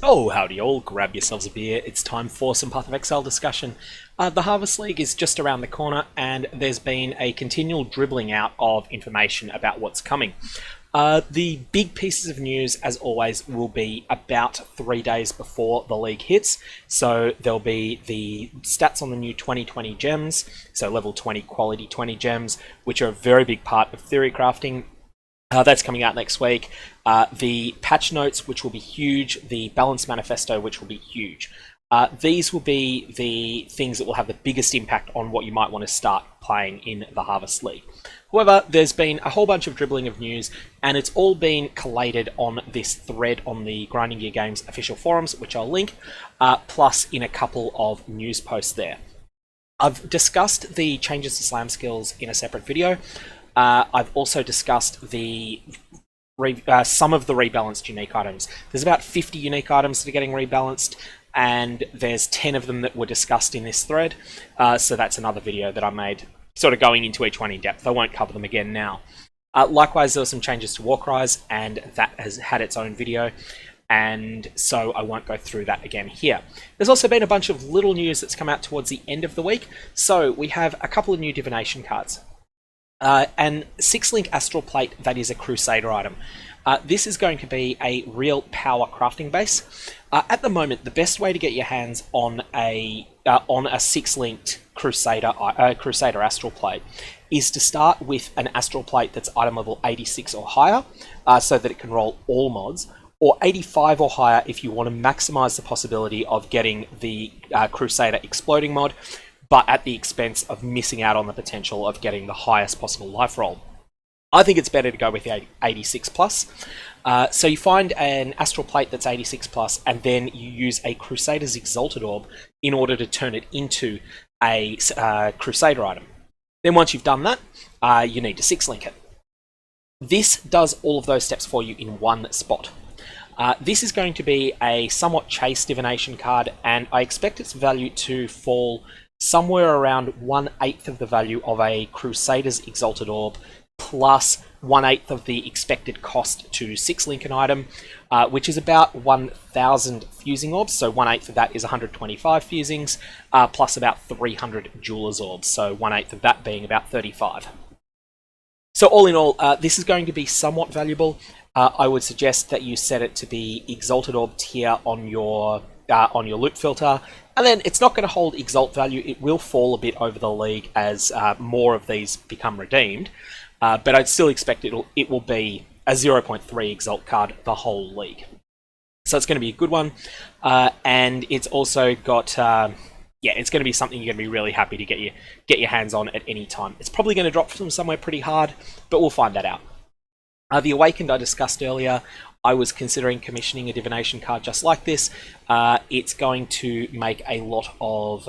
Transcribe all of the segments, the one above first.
Oh, howdy all, grab yourselves a beer, it's time for some Path of Exile discussion. The Harvest League is just around the corner and there's been a continual dribbling out of information about what's coming. The big pieces of news, as always, will be about 3 days before the league hits. So there'll be the stats on the new 2020 gems, so level 20 quality 20 gems, which are a very big part of theory crafting. That's coming out next week. The patch notes, which will be huge. The balance manifesto, which will be huge. These will be the things that will have the biggest impact on what you might want to start playing in the Harvest League. However, there's been a whole bunch of dribbling of news, and it's all been collated on this thread on the Grinding Gear Games official forums, which I'll link, plus in a couple of news posts there. I've discussed the changes to slam skills in a separate video. I've also discussed the some of the rebalanced unique items. There's about 50 unique items that are getting rebalanced, and there's 10 of them that were discussed in this thread. So that's another video that I made, sort of going into each one in depth. I won't cover them again now. Likewise, there were some changes to Warcries, and that has had its own video, and so I won't go through that again here. There's also been a bunch of little news that's come out towards the end of the week. So we have a couple of new Divination cards. And 6-link Astral Plate that is a Crusader item. This is going to be a real power crafting base. At the moment, the best way to get your hands on a 6-linked Crusader Astral Plate is to start with an Astral Plate that's item level 86 or higher, so that it can roll all mods, or 85 or higher if you want to maximize the possibility of getting the Crusader exploding mod, but at the expense of missing out on the potential of getting the highest possible life roll. I think it's better to go with the 86 plus. So you find an Astral Plate that's 86 plus, and then you use a Crusader's Exalted Orb in order to turn it into a Crusader item. Then once you've done that, you need to 6-link it. This does all of those steps for you in one spot. This is going to be a somewhat chase divination card, and I expect its value to fall somewhere around 1/8 of the value of a Crusader's Exalted Orb, plus 1/8 of the expected cost to 6-link an item, which is about 1,000 fusing orbs. So 1/8 of that is 125 fusings, plus about 300 Jeweler's orbs. So 1/8 of that being about 35. So all in all, this is going to be somewhat valuable. I would suggest that you set it to be Exalted Orb tier on your loot filter, and then it's not going to hold Exalt value. It will fall a bit over the league as more of these become redeemed, but I'd still expect it will be a 0.3 Exalt card the whole league. So it's going to be a good one, and it's also got it's going to be something you're going to be really happy to get your hands on at any time. It's probably going to drop from somewhere pretty hard, but we'll find that out. The Awakened I discussed earlier. I was considering commissioning a Divination card just like this. It's going to make a lot of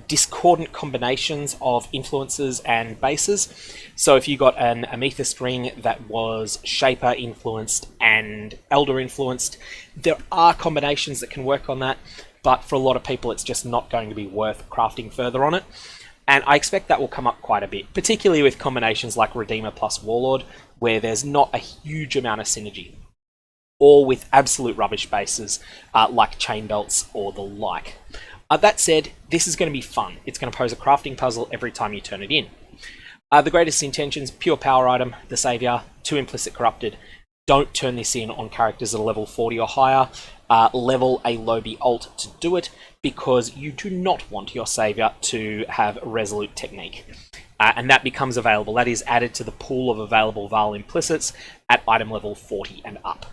discordant combinations of influences and bases. So if you got an Amethyst ring that was Shaper influenced and Elder influenced, there are combinations that can work on that, but for a lot of people it's just not going to be worth crafting further on it. And I expect that will come up quite a bit, particularly with combinations like Redeemer plus Warlord, where there's not a huge amount of synergy, or with absolute rubbish bases like Chain Belts or the like. That said, this is going to be fun. It's going to pose a crafting puzzle every time you turn it in. The Greatest Intentions, pure power item, the Saviour, 2 Implicit Corrupted. Don't turn this in on characters at a level 40 or higher. Level a Lobby alt to do it, because you do not want your Saviour to have Resolute Technique. And that becomes available. That is added to the pool of available Val implicits at item level 40 and up.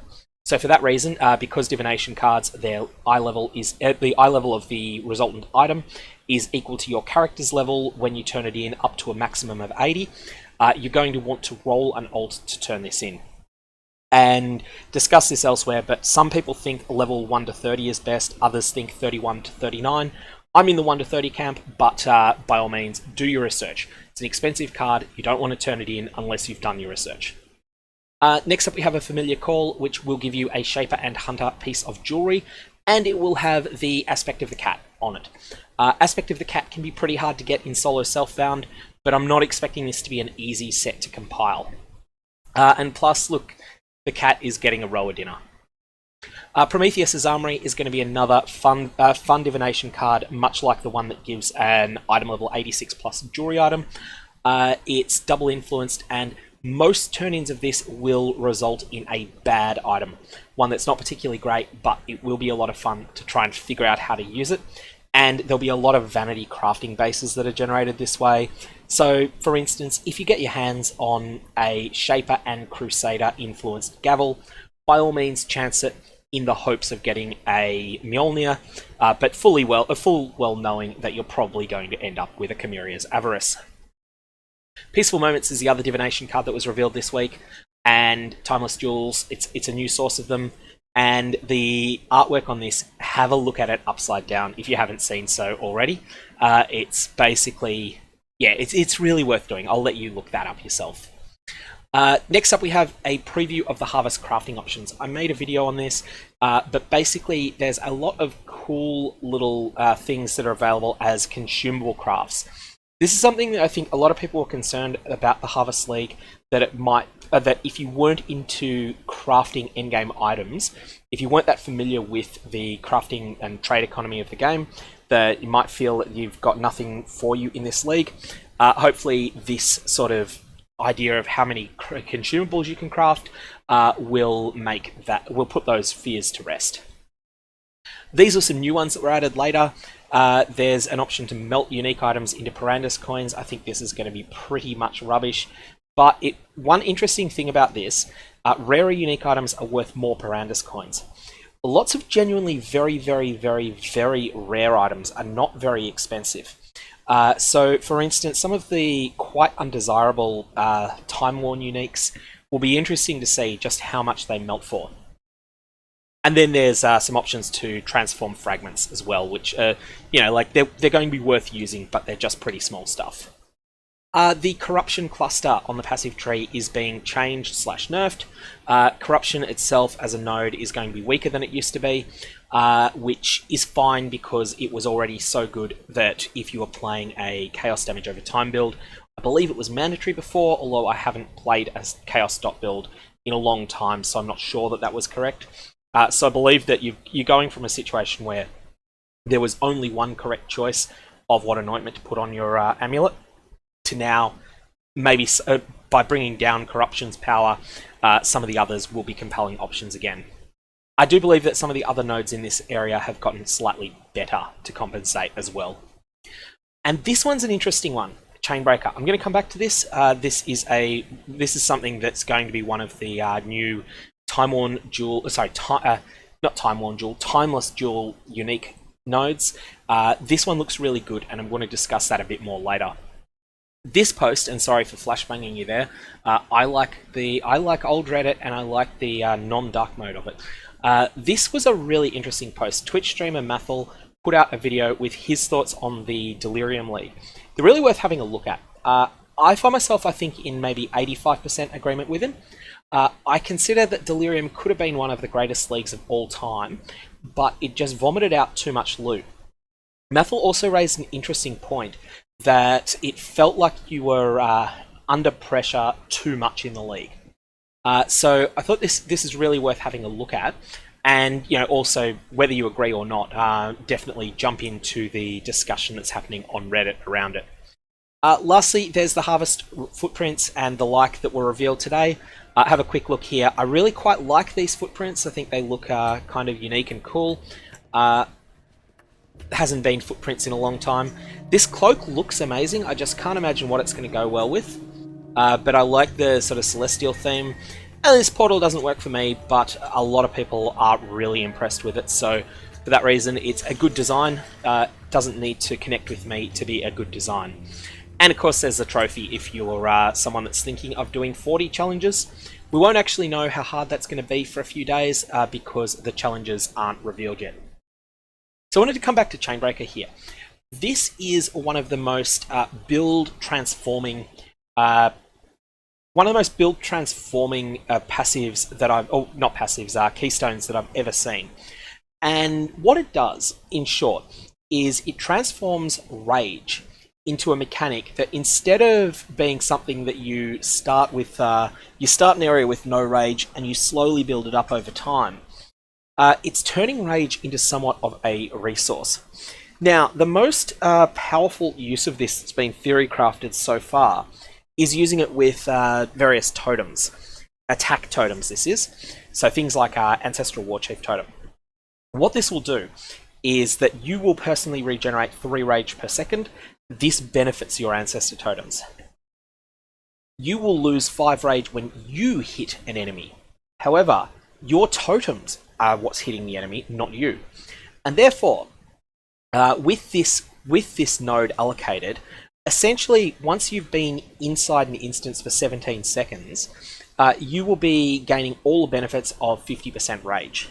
So for that reason, because Divination cards, their eye level is the eye level of the resultant item is equal to your character's level when you turn it in, up to a maximum of 80. You're going to want to roll an alt to turn this in. And discuss this elsewhere, but some people think level 1 to 30 is best, others think 31 to 39. I'm in the 1 to 30 camp, but by all means, do your research. It's an expensive card, you don't want to turn it in unless you've done your research. Next up we have a Familiar Call, which will give you a Shaper and Hunter piece of jewelry, and it will have the Aspect of the Cat on it. Aspect of the Cat can be pretty hard to get in solo self-bound, but I'm not expecting this to be an easy set to compile. And plus, look, the cat is getting a rower dinner. Prometheus's Armory is going to be another fun divination card, much like the one that gives an item level 86 plus jewelry item. It's double influenced, and most turn-ins of this will result in a bad item. One that's not particularly great, but it will be a lot of fun to try and figure out how to use it. And there'll be a lot of vanity crafting bases that are generated this way. So, for instance, if you get your hands on a Shaper and Crusader influenced Gavel, by all means chance it in the hopes of getting a Mjolnir, but full well knowing that you're probably going to end up with a Chimera's Avarice. Peaceful Moments is the other divination card that was revealed this week, and Timeless Jewels, it's a new source of them. And the artwork on this, have a look at it upside down if you haven't seen so already. It's basically, yeah, it's really worth doing. I'll let you look that up yourself. Next up, we have a preview of the Harvest crafting options. I made a video on this, but basically there's a lot of cool little things that are available as consumable crafts. This is something that I think a lot of people were concerned about the Harvest League, that it might that if you weren't into crafting endgame items, if you weren't that familiar with the crafting and trade economy of the game, that you might feel that you've got nothing for you in this league. Hopefully this sort of idea of how many consumables you can craft will put those fears to rest. These are some new ones that were added later. There's an option to melt unique items into Parandus coins. I think this is going to be pretty much rubbish. But one interesting thing about this, rarer unique items are worth more Parandus coins. Lots of genuinely very, very, very, very rare items are not very expensive. So, for instance, some of the quite undesirable Time-worn uniques will be interesting to see just how much they melt for. And then there's some options to transform fragments as well, which, like they're going to be worth using, but they're just pretty small stuff. The Corruption cluster on the passive tree is being changed / nerfed. Corruption itself as a node is going to be weaker than it used to be, which is fine because it was already so good that if you were playing a Chaos Damage over Time build, I believe it was mandatory before, although I haven't played a Chaos dot build in a long time, so I'm not sure that that was correct. So I believe that you're going from a situation where there was only one correct choice of what anointment to put on your amulet, to now, maybe by bringing down Corruption's power, some of the others will be compelling options again. I do believe that some of the other nodes in this area have gotten slightly better to compensate as well. And this one's an interesting one, Chainbreaker. I'm going to come back to this. This is something that's going to be one of the new Time-worn Jewel, not Time-worn Jewel, Timeless Jewel unique nodes. This one looks really good, and I'm going to discuss that a bit more later. This post, and sorry for flashbanging you there, I like old Reddit, and I like the non-dark mode of it. This was a really interesting post. Twitch streamer Mathel put out a video with his thoughts on the Delirium League. They're really worth having a look at. I find myself, I think, in maybe 85% agreement with him. I consider that Delirium could have been one of the greatest leagues of all time, but it just vomited out too much loot. Mathel also raised an interesting point, that it felt like you were under pressure too much in the league. So I thought this is really worth having a look at, and also whether you agree or not, definitely jump into the discussion that's happening on Reddit around it. Lastly, there's the Harvest footprints and the like that were revealed today. Have a quick look here. I really quite like these footprints. I think they look kind of unique and cool. Hasn't been footprints in a long time. This cloak looks amazing. I just can't imagine what it's going to go well with. But I like the sort of celestial theme. And this portal doesn't work for me, but a lot of people are really impressed with it. So for that reason, it's a good design. Doesn't need to connect with me to be a good design. And of course, there's the trophy if you're someone that's thinking of doing 40 challenges. We won't actually know how hard that's going to be for a few days because the challenges aren't revealed yet. So I wanted to come back to Chainbreaker here. This is one of the most build transforming passives that keystones that I've ever seen. And what it does, in short, is it transforms rage into a mechanic that, instead of being something that you start with, you start an area with no rage and you slowly build it up over time. it's turning rage into somewhat of a resource. Now, the most powerful use of this that's been theory crafted so far is using it with various totems. Attack totems, this is. So things like Ancestral Warchief Totem. What this will do is that you will personally regenerate 3 rage per second. This benefits your Ancestor Totems. You will lose 5 rage when you hit an enemy. However, your totems are what's hitting the enemy, not you. And therefore, with this node allocated, essentially, once you've been inside an instance for 17 seconds, you will be gaining all the benefits of 50% rage.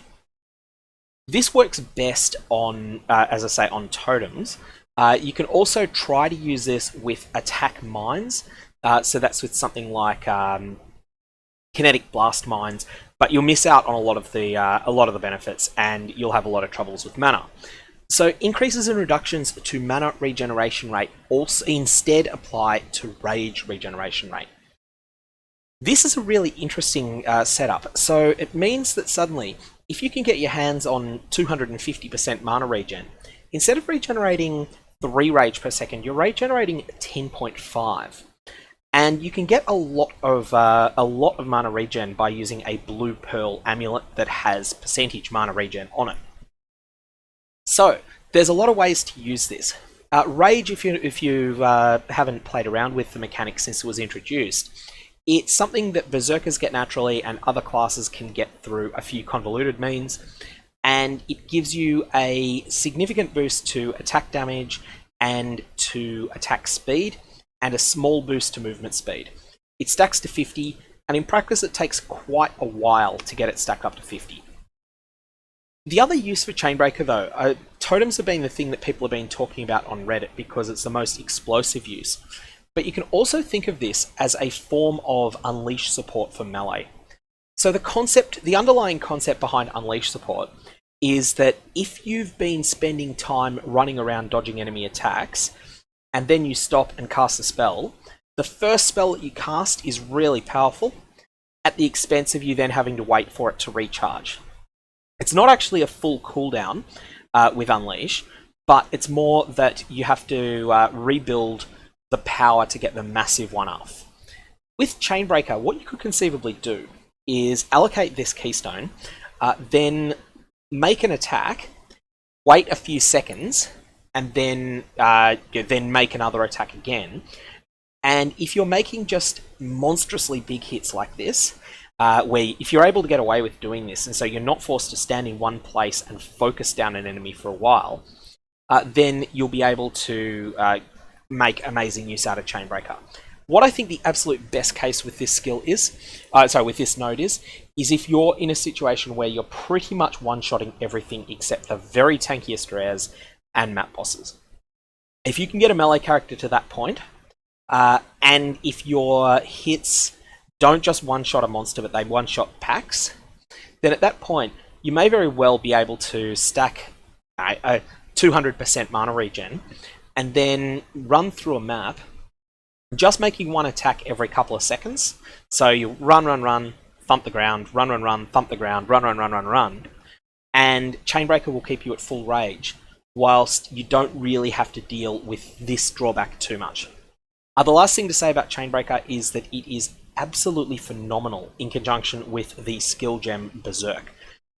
This works best on, as I say, on totems. You can also try to use this with attack mines. So that's with something like kinetic blast mines, but you'll miss out on a lot of the benefits, and you'll have a lot of troubles with mana. So increases and reductions to mana regeneration rate also instead apply to rage regeneration rate. This is a really interesting setup. So it means that suddenly, if you can get your hands on 250% mana regen, instead of regenerating 3 rage per second, you're regenerating 10.5. And you can get a lot of mana regen by using a blue pearl amulet that has percentage mana regen on it. So there's a lot of ways to use this. Rage, if you haven't played around with the mechanic since it was introduced, it's something that berserkers get naturally and other classes can get through a few convoluted means, and it gives you a significant boost to attack damage and to attack speed, and a small boost to movement speed. It stacks to 50, and in practice it takes quite a while to get it stacked up to 50. The other use for Chainbreaker though, totems have been the thing that people have been talking about on Reddit because it's the most explosive use. But you can also think of this as a form of Unleash support for melee. So the underlying concept behind Unleash support is that if you've been spending time running around dodging enemy attacks, and then you stop and cast a spell, the first spell that you cast is really powerful, at the expense of you then having to wait for it to recharge. It's not actually a full cooldown with Unleash, but it's more that you have to rebuild the power to get the massive one-off. With Chainbreaker, what you could conceivably do is allocate this keystone, then make an attack, wait a few seconds, and then make another attack again. And if you're making just monstrously big hits like this, where if you're able to get away with doing this, and so you're not forced to stand in one place and focus down an enemy for a while, then you'll be able to make amazing use out of Chainbreaker. What I think the absolute best case with this skill is, with this node is if you're in a situation where you're pretty much one-shotting everything except the very tankiest rares and map bosses. If you can get a melee character to that point, and if your hits don't just one-shot a monster, but they one-shot packs, then at that point, you may very well be able to stack a 200% mana regen, and then run through a map, just making one attack every couple of seconds. So you run, thump the ground, run, thump the ground, run, and Chainbreaker will keep you at full rage, whilst you don't really have to deal with this drawback too much. The last thing to say about Chainbreaker is that it is absolutely phenomenal in conjunction with the skill gem Berserk.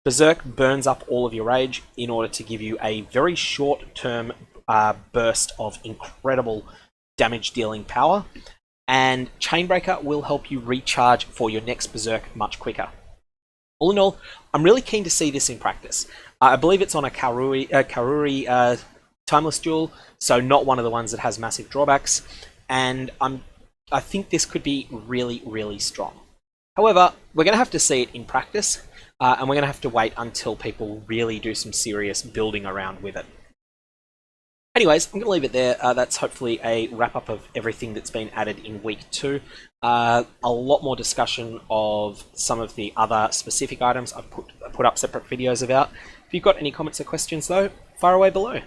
Berserk burns up all of your rage in order to give you a very short-term burst of incredible damage-dealing power, and Chainbreaker will help you recharge for your next Berserk much quicker. All in all, I'm really keen to see this in practice. I believe it's on a Karuri Timeless Duel, so not one of the ones that has massive drawbacks, and I think this could be really, really strong. However, we're going to have to see it in practice, and we're going to have to wait until people really do some serious building around with it. Anyways, I'm going to leave it there. That's hopefully a wrap-up of everything that's been added in week 2. A lot more discussion of some of the other specific items I've put up separate videos about. If you've got any comments or questions, though, fire away below.